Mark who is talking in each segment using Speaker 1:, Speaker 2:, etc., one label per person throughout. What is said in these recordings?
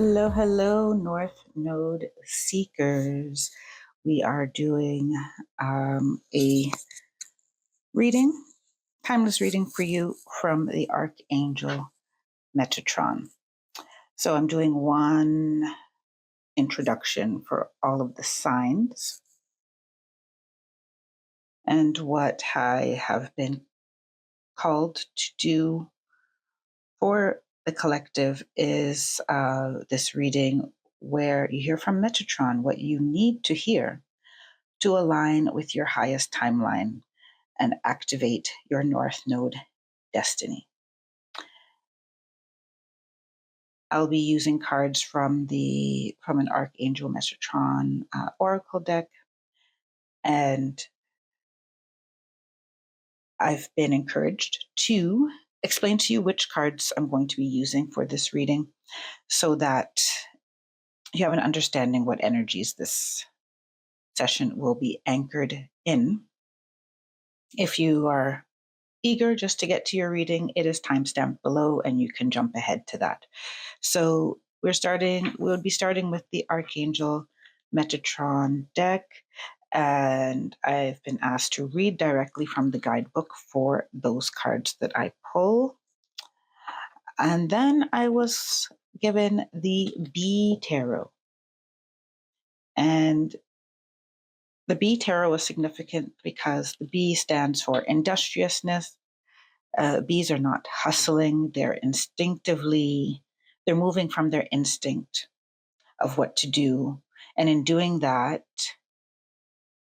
Speaker 1: Hello, hello, North Node Seekers. We are doing a reading, timeless reading for you from the Archangel Metatron. So I'm doing one introduction for all of the signs. And what I have been called to do for the collective is this reading where you hear from Metatron what you need to hear to align with your highest timeline and activate your North Node destiny. I'll be using cards from an Archangel Metatron Oracle deck, and I've been encouraged to explain to you which cards I'm going to be using for this reading so that you have an understanding what energies this session will be anchored in. If you are eager just to get to your reading, it is timestamped below and you can jump ahead to that. So we'll be starting with the Archangel Metatron deck, and I've been asked to read directly from the guidebook for those cards that I pull. And then I was given the B Tarot. And the B Tarot is significant because the B stands for industriousness. Bees are not hustling. They're moving from their instinct of what to do. And in doing that,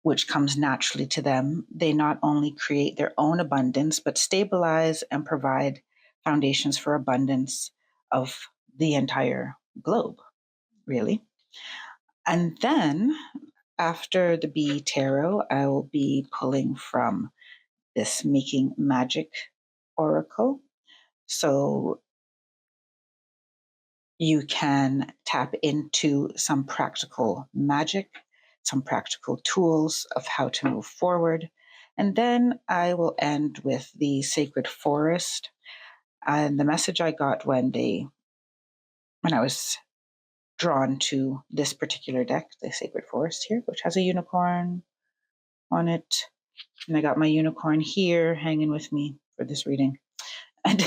Speaker 1: which comes naturally to them, they not only create their own abundance, but stabilize and provide foundations for abundance of the entire globe, really. And then after the Bee Tarot, I will be pulling from this Making Magic Oracle. So you can tap into some practical magic, some practical tools of how to move forward. And then I will end with the Sacred Forest. And the message I got when I was drawn to this particular deck, the Sacred Forest here, which has a unicorn on it. And I got my unicorn here hanging with me for this reading. And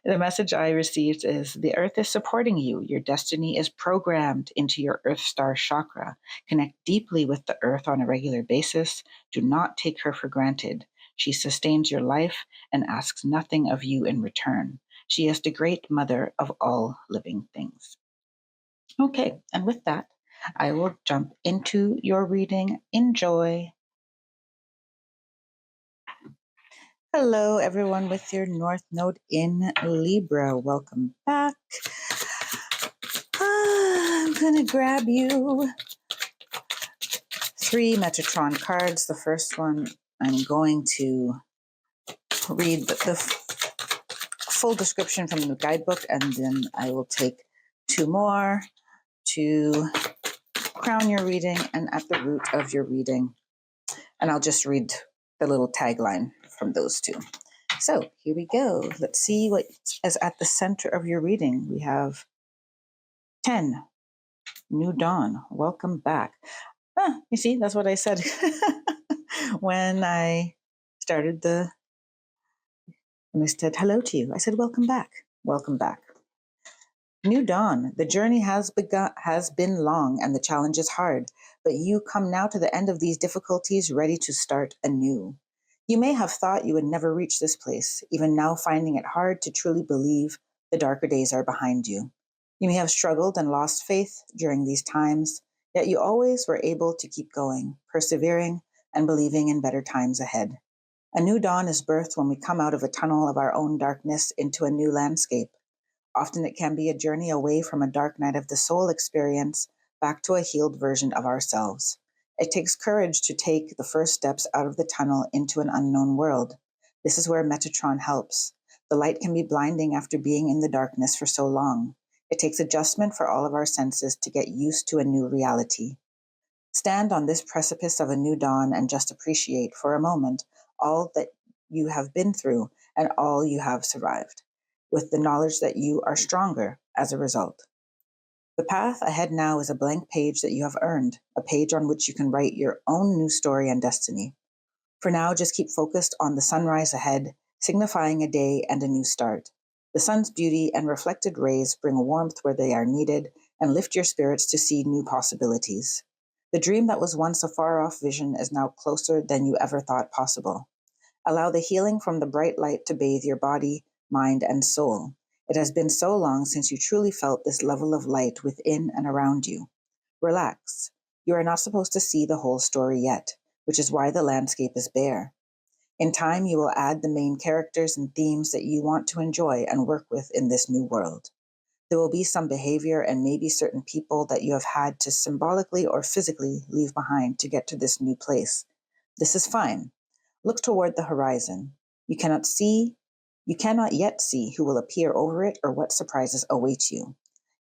Speaker 1: the message I received is, the earth is supporting you. Your destiny is programmed into your earth star chakra. Connect deeply with the earth on a regular basis. Do not take her for granted. She sustains your life and asks nothing of you in return. She is the great mother of all living things. Okay, and with that, I will jump into your reading. Enjoy. Hello, everyone with your North Node in Libra. Welcome back. I'm going to grab you 3 Metatron cards. The first one, I'm going to read the full description from the guidebook, and then I will take 2 more to crown your reading and at the root of your reading. And I'll just read the little tagline from those 2. So here we go. Let's see what is at the center of your reading. We have 10, New Dawn. Welcome back. You see, that's what I said when I started when I said hello to you. I said, welcome back. Welcome back. New Dawn. The journey has been long and the challenge is hard, but you come now to the end of these difficulties ready to start anew. You may have thought you would never reach this place, even now finding it hard to truly believe the darker days are behind you. You may have struggled and lost faith during these times, yet you always were able to keep going, persevering, and believing in better times ahead. A new dawn is birthed when we come out of a tunnel of our own darkness into a new landscape. Often it can be a journey away from a dark night of the soul experience back to a healed version of ourselves. It takes courage to take the first steps out of the tunnel into an unknown world. This is where Metatron helps. The light can be blinding after being in the darkness for so long. It takes adjustment for all of our senses to get used to a new reality. Stand on this precipice of a new dawn and just appreciate for a moment all that you have been through and all you have survived. with the knowledge that you are stronger as a result. The path ahead now is a blank page that you have earned, a page on which you can write your own new story and destiny. For now, just keep focused on the sunrise ahead, signifying a day and a new start. The sun's beauty and reflected rays bring warmth where they are needed and lift your spirits to see new possibilities. The dream that was once a far-off vision is now closer than you ever thought possible. Allow the healing from the bright light to bathe your body, mind, and soul. It has been so long since you truly felt this level of light within and around you. Relax. You are not supposed to see the whole story yet, which is why the landscape is bare. In time, you will add the main characters and themes that you want to enjoy and work with in this new world. There will be some behavior and maybe certain people that you have had to symbolically or physically leave behind to get to this new place. This is fine. Look toward the horizon. You cannot yet see who will appear over it or what surprises await you.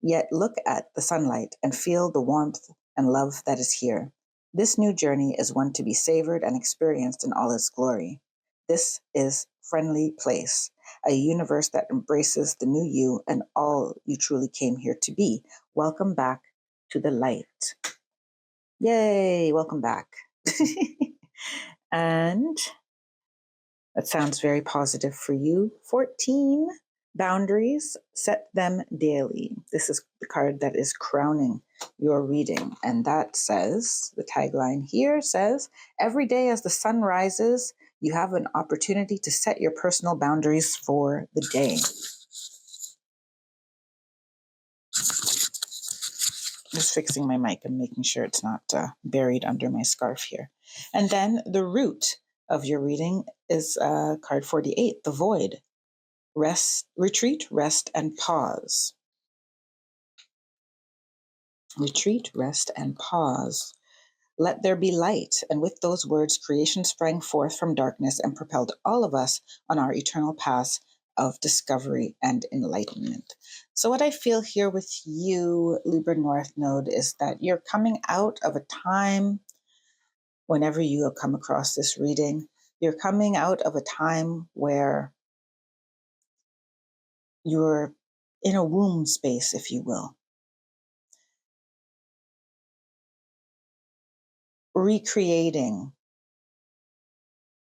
Speaker 1: Yet look at the sunlight and feel the warmth and love that is here. This new journey is one to be savored and experienced in all its glory. This is Friendly Place, a universe that embraces the new you and all you truly came here to be. Welcome back to the light. Yay, welcome back. And that sounds very positive for you. 14 boundaries, set them daily. This is the card that is crowning your reading. And that says, the tagline here says, every day as the sun rises, you have an opportunity to set your personal boundaries for the day. Just fixing my mic and making sure it's not buried under my scarf here. And then the root of your reading is card 48, the void. Retreat, rest, and pause. Retreat, rest, and pause. Let there be light. And with those words, creation sprang forth from darkness and propelled all of us on our eternal path of discovery and enlightenment. So what I feel here with you, Libra North Node, is that you're coming out of a time, whenever you have come across this reading, you're coming out of a time where you're in a womb space, if you will. Recreating.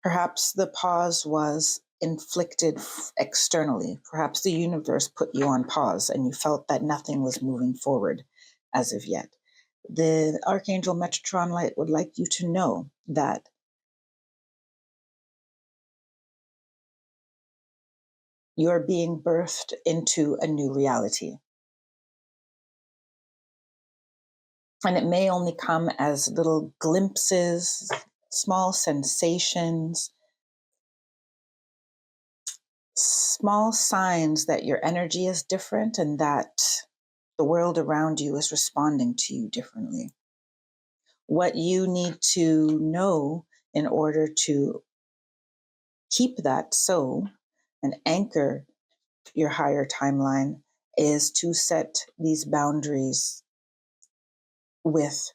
Speaker 1: Perhaps the pause was inflicted externally. Perhaps the universe put you on pause and you felt that nothing was moving forward as of yet. The Archangel Metatron light would like you to know that you're being birthed into a new reality. And it may only come as little glimpses, small sensations, small signs that your energy is different and that the world around you is responding to you differently. What you need to know in order to keep that so and anchor your higher timeline is to set these boundaries with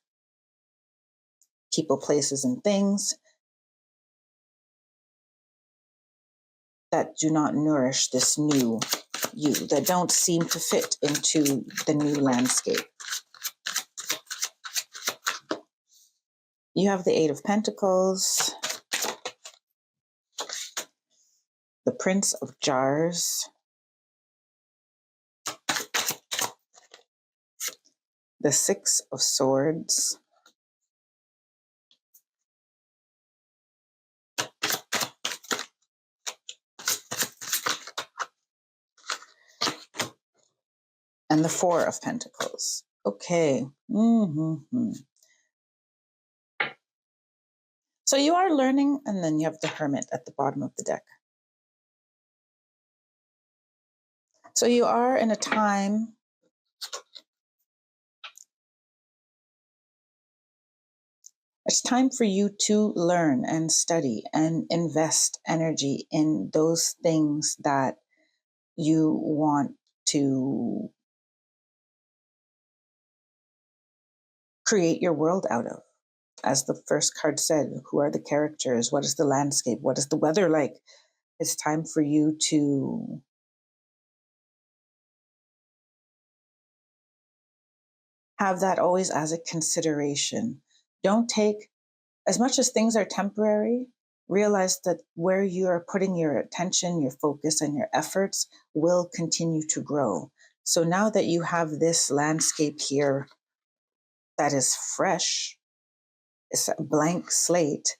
Speaker 1: people, places, and things that do not nourish this new you, that don't seem to fit into the new landscape. You have the Eight of Pentacles, the Prince of Jars, the Six of Swords, and the Four of Pentacles. Okay. So you are learning, and then you have the Hermit at the bottom of the deck. So you are in a time it's time for you to learn and study and invest energy in those things that you want to create your world out of. As the first card said, who are the characters? What is the landscape? What is the weather like? It's time for you to Have that always as a consideration. Don't take, as much as things are temporary, realize that where you are putting your attention, your focus, and your efforts will continue to grow. So now that you have this landscape here that is fresh, it's a blank slate,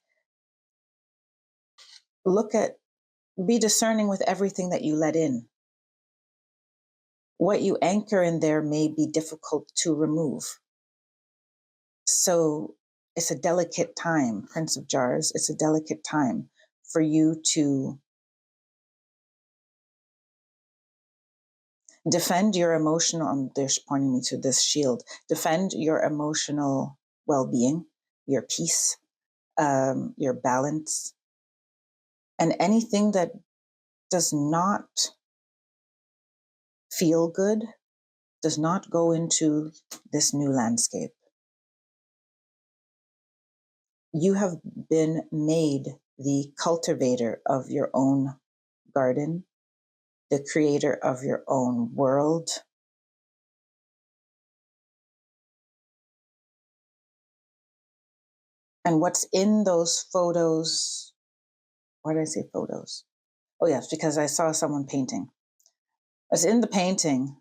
Speaker 1: be discerning with everything that you let in. What you anchor in there may be difficult to remove. So it's a delicate time, Prince of Jars. It's a delicate time for you to defend your emotional, they're pointing me to this shield, defend your emotional well-being, your peace, your balance, and anything that does not feel good does not go into this new landscape. You have been made the cultivator of your own garden, the creator of your own world. And what's in those photos, why did I say photos? Oh yes, because I saw someone painting. What's in the painting,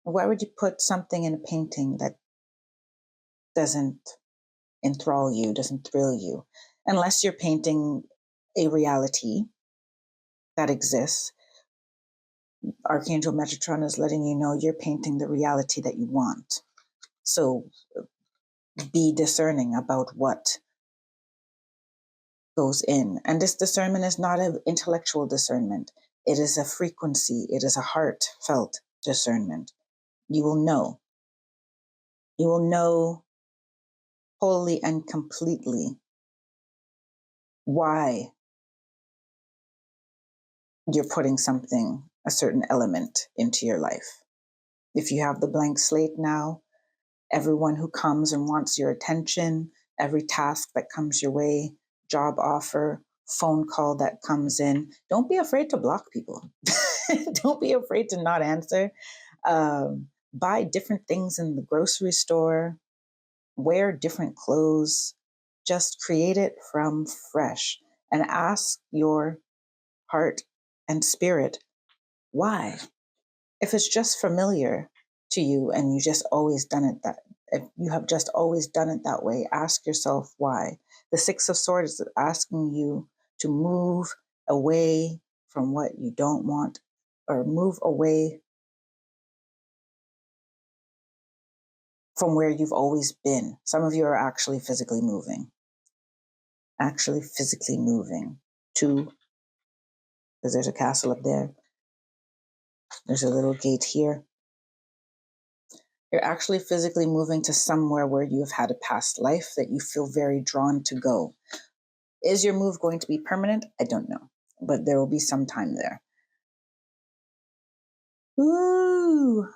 Speaker 1: why would you put something in a painting that doesn't enthrall you, doesn't thrill you? Unless you're painting a reality that exists. Archangel Metatron is letting you know you're painting the reality that you want. So be discerning about what goes in. And this discernment is not an intellectual discernment. It is a frequency. It is a heartfelt discernment. You will know. You will know wholly and completely why you're putting something, a certain element into your life. If you have the blank slate now, everyone who comes and wants your attention, every task that comes your way, job offer, phone call that comes in, don't be afraid to block people. Don't be afraid to not answer. Buy different things in the grocery store, wear different clothes, just create it from fresh and ask your heart and spirit, why? If it's just familiar to you and you just always done it that, if you have just always done it that way, ask yourself why. The Six of Swords is asking you to move away from what you don't want, or move away from where you've always been. Some of you are actually physically moving. To, because there's a castle up there. There's a little gate here. You're actually physically moving to somewhere where you have had a past life that you feel very drawn to go. Is your move going to be permanent? I don't know, but there will be some time there. Ooh.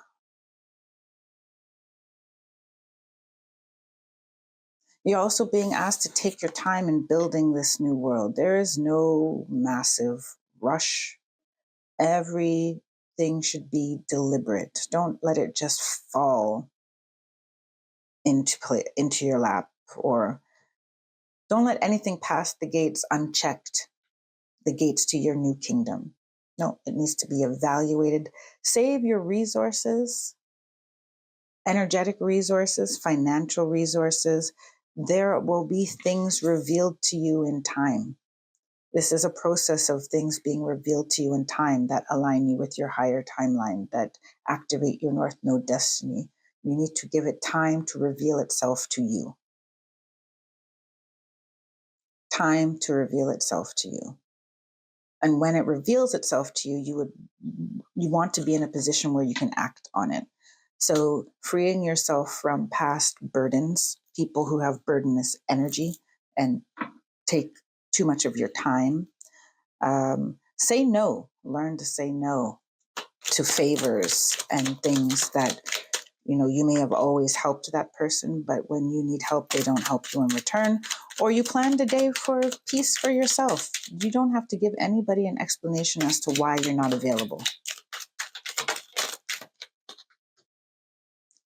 Speaker 1: You're also being asked to take your time in building this new world. There is no massive rush. Everything should be deliberate. Don't let it just fall into your lap, or don't let anything pass the gates unchecked, the gates to your new kingdom. No, it needs to be evaluated. Save your resources, energetic resources, financial resources. There will be things revealed to you in time. This is a process of things being revealed to you in time that align you with your higher timeline, that activate your North Node destiny. You need to give it time to reveal itself to you. Time to reveal itself to you. And when it reveals itself to you, you want to be in a position where you can act on it. So freeing yourself from past burdens, people who have burdenous energy and take too much of your time. Say no. Learn to say no to favors and things that, you may have always helped that person, but when you need help, they don't help you in return. Or you planned a day for peace for yourself. You don't have to give anybody an explanation as to why you're not available.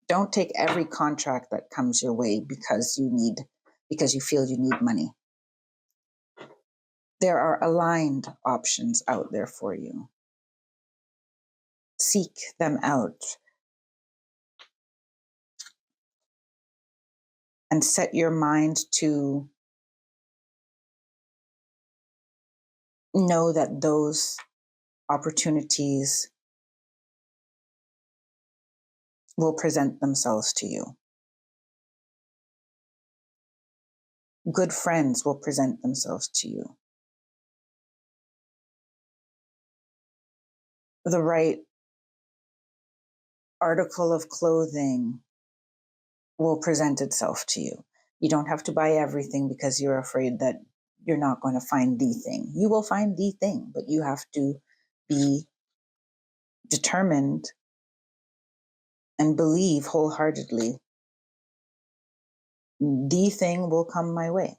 Speaker 1: Don't take every contract that comes your way because you feel you need money. There are aligned options out there for you. Seek them out and set your mind to know that those opportunities will present themselves to you. Good friends will present themselves to you. The right article of clothing will present itself to you. You don't have to buy everything because you're afraid that you're not going to find the thing. You will find the thing, but you have to be determined and believe wholeheartedly the thing will come my way.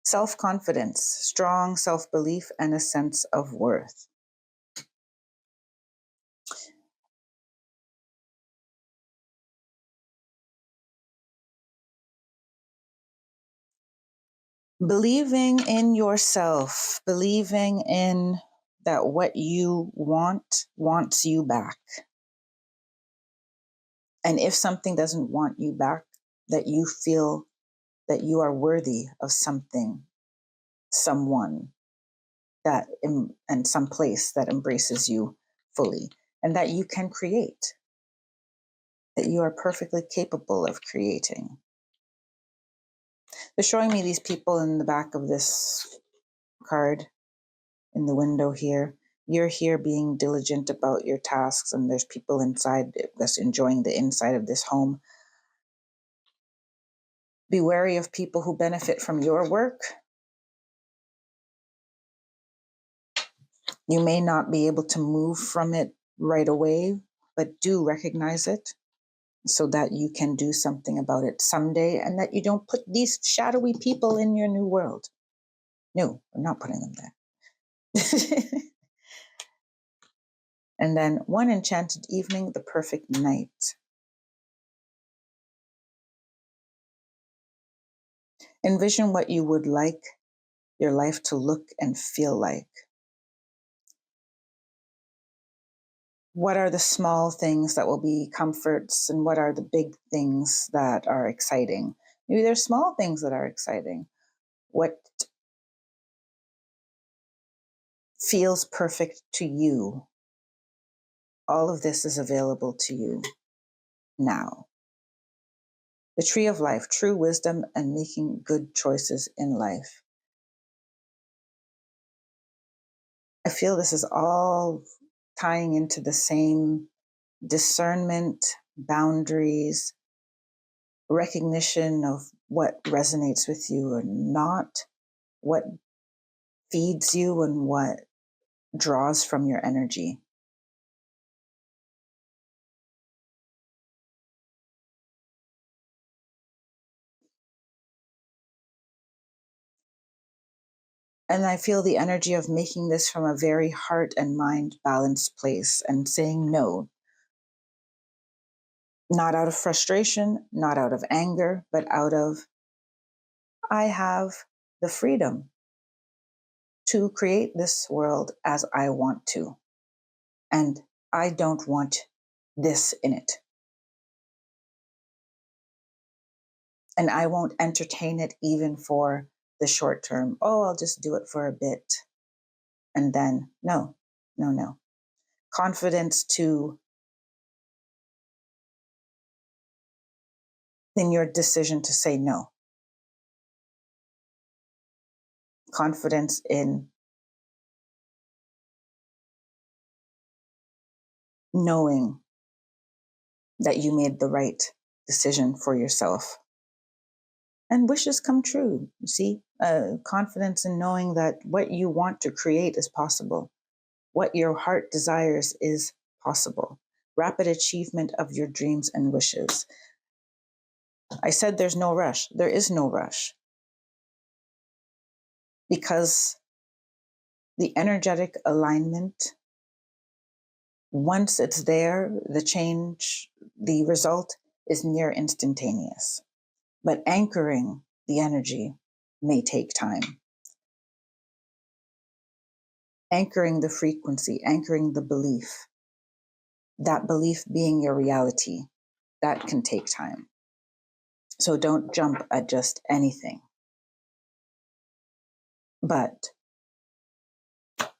Speaker 1: Self-confidence, strong self-belief, and a sense of worth. Believing in yourself, believing in that what you want wants you back. And if something doesn't want you back, that you feel that you are worthy of something, someone that and some place that embraces you fully, and that you can create, that you are perfectly capable of creating. They're showing me these people in the back of this card in the window here. You're here being diligent about your tasks, and there's people inside that's enjoying the inside of this home. Be wary of people who benefit from your work. You may not be able to move from it right away, but do recognize it so that you can do something about it someday, and that you don't put these shadowy people in your new world. No, I'm not putting them there. And then one enchanted evening, the perfect night. Envision what you would like your life to look and feel like. What are the small things that will be comforts, and what are the big things that are exciting? Maybe there's small things that are exciting. What feels perfect to you? All of this is available to you now. The tree of life, true wisdom and making good choices in life. I feel this is all tying into the same discernment, boundaries, recognition of what resonates with you or not, what feeds you and what draws from your energy. And I feel the energy of making this from a very heart and mind balanced place and saying no, not out of frustration, not out of anger, but out of, I have the freedom to create this world as I want to. And I don't want this in it. And I won't entertain it even for the short term. Oh, I'll just do it for a bit. And then, no. Confidence in your decision to say no. Confidence in knowing that you made the right decision for yourself. And wishes come true. You see, confidence in knowing that what you want to create is possible. What your heart desires is possible. Rapid achievement of your dreams and wishes. I said there's no rush. There is no rush. Because the energetic alignment Once it's there, the change, the result is near instantaneous. But anchoring the energy may take time. Anchoring the frequency, anchoring the belief, that belief being your reality, that can take time. So don't jump at just anything, but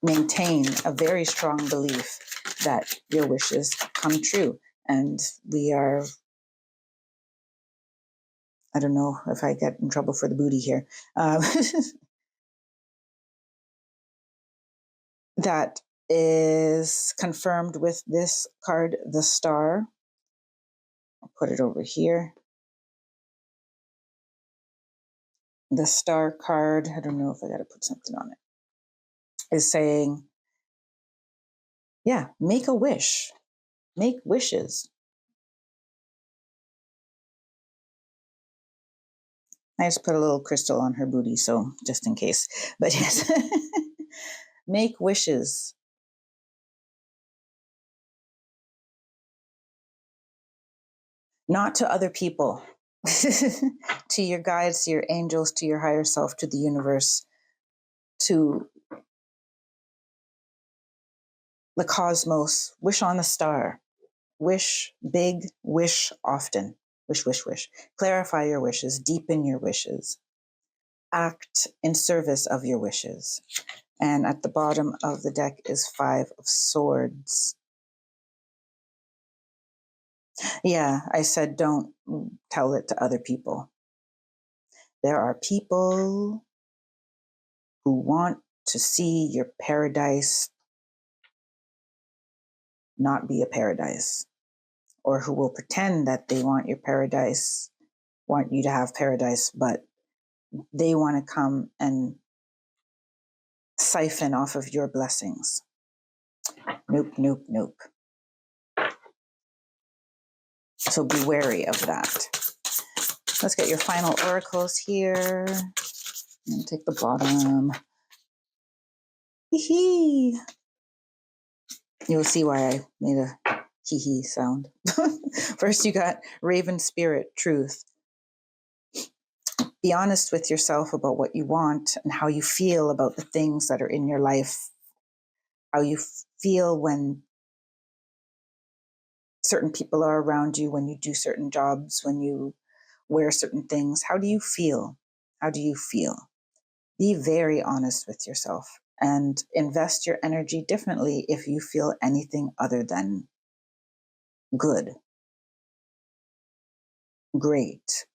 Speaker 1: maintain a very strong belief that your wishes come true. And we are, I don't know if I get in trouble for the booty here. That is confirmed with this card, the Star. I'll put it over here. The Star card, I don't know if I got to put something on it, is saying, yeah, make a wish, make wishes. I just put a little crystal on her booty, so just in case. But yes, make wishes. Not to other people, to your guides, to your angels, to your higher self, to the universe, to the cosmos. Wish on a star. Wish big, wish often. Wish, wish, wish. Clarify your wishes, deepen your wishes. Act in service of your wishes. And at the bottom of the deck is 5 of Swords. Yeah, I said don't tell it to other people. There are people who want to see your paradise not be a paradise, or who will pretend that they want your paradise, want you to have paradise, but they want to come and siphon off of your blessings. Nope, nope, nope. So be wary of that. Let's get your final oracles here. And take the bottom. Hee-hee. You'll see why I made a hee-hee sound. First, you got Raven Spirit, Truth. Be honest with yourself about what you want and how you feel about the things that are in your life. How you feel when certain people are around you, when you do certain jobs, when you wear certain things. How do you feel? How do you feel? Be very honest with yourself and invest your energy differently if you feel anything other than good, great,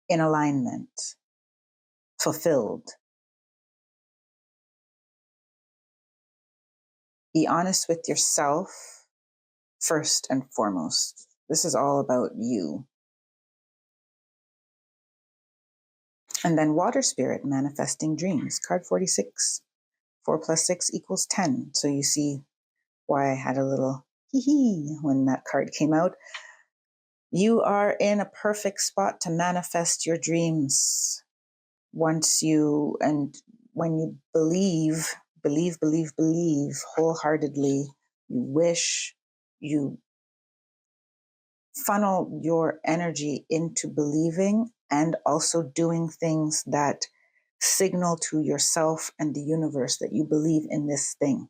Speaker 1: in alignment, fulfilled. Be honest with yourself first and foremost. This is all about you. And then Water Spirit, Manifesting Dreams, card 46. 4 plus 6 equals 10. So you see why I had a little hee-hee when that card came out. You are in a perfect spot to manifest your dreams. Once you, and when you believe wholeheartedly, you wish, you funnel your energy into believing and also doing things that signal to yourself and the universe that you believe in this thing.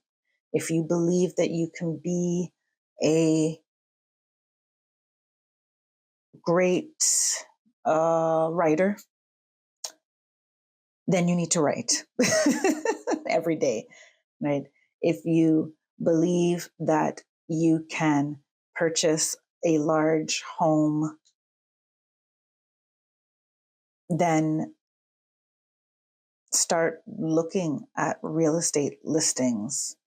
Speaker 1: If you believe that you can be a great writer, then you need to write every day, right? If you believe that you can purchase a large home, then start looking at real estate listings.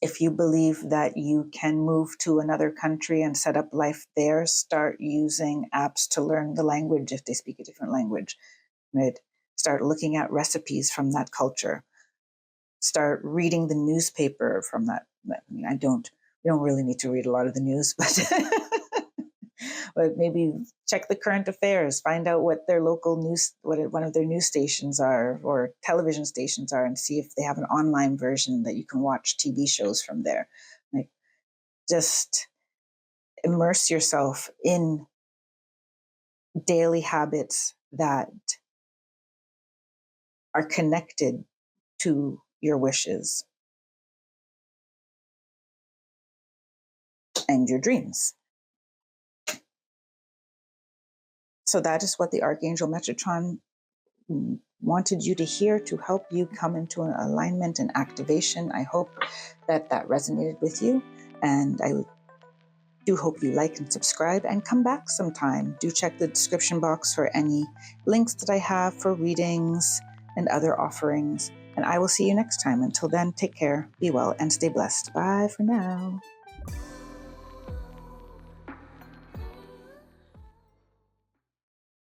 Speaker 1: If you believe that you can move to another country and set up life there, start using apps to learn the language if they speak a different language, right? Start looking at recipes from that culture. Start reading the newspaper from that. I mean, we don't really need to read a lot of the news, But maybe check the current affairs, find out what their local news, what one of their news stations are or television stations are, and see if they have an online version that you can watch TV shows from there. Like, just immerse yourself in daily habits that are connected to your wishes and your dreams. So that is what the Archangel Metatron wanted you to hear to help you come into an alignment and activation. I hope that resonated with you, and I do hope you like and subscribe and come back sometime. Do check the description box for any links that I have for readings and other offerings, and I will see you next time. Until then, take care, be well, and stay blessed. Bye for now.